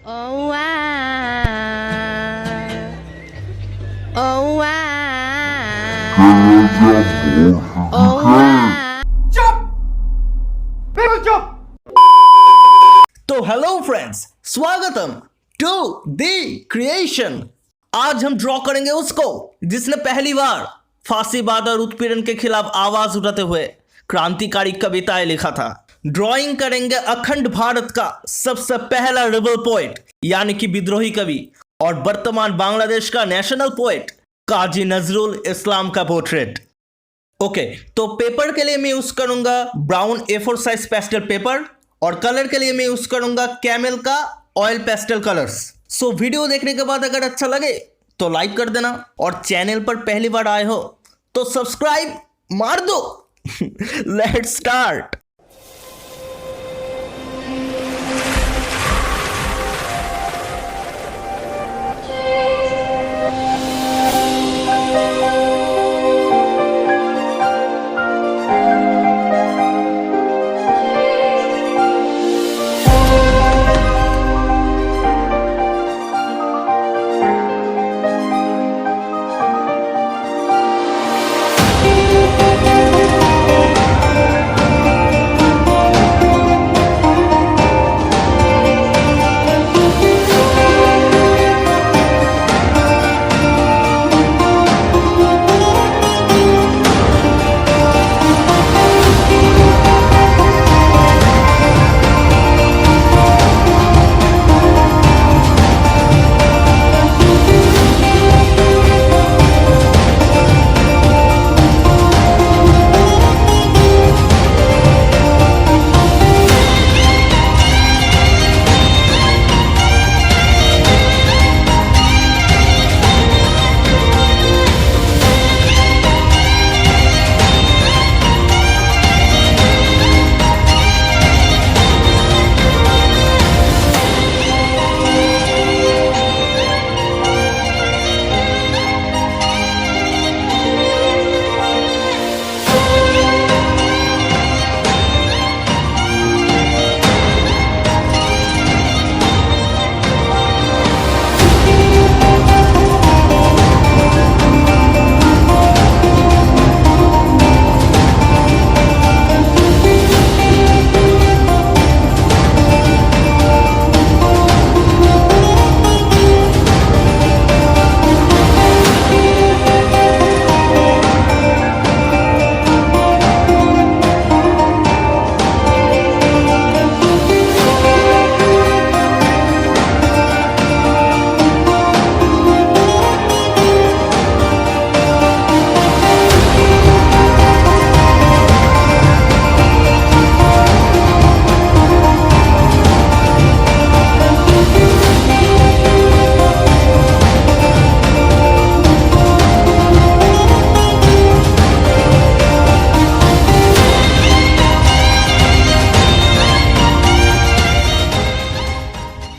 Oh wow. Oh wow. Oh wow. तो hello friends, स्वागतम to the creation. आज हम ड्रॉ करेंगे उसको जिसने पहली बार फांसीवाद और उत्पीड़न के खिलाफ आवाज उठाते हुए क्रांतिकारी कविताएं लिखा था। ड्राइंग करेंगे अखंड भारत का सबसे पहला रिबल पोएट यानी कि विद्रोही कवि और वर्तमान बांग्लादेश का नेशनल पोएट काजी नजरुल इस्लाम का पोर्ट्रेट। ओके, तो पेपर के लिए मैं यूज करूंगा brown A4 size pastel paper और कलर के लिए मैं यूज करूंगा कैमल का oil pastel colours. So video देखने के बाद अगर अच्छा लगे तो लाइक कर देना और चैनल पर पहली बार आए हो तो सब्सक्राइब मार दो। Let's start.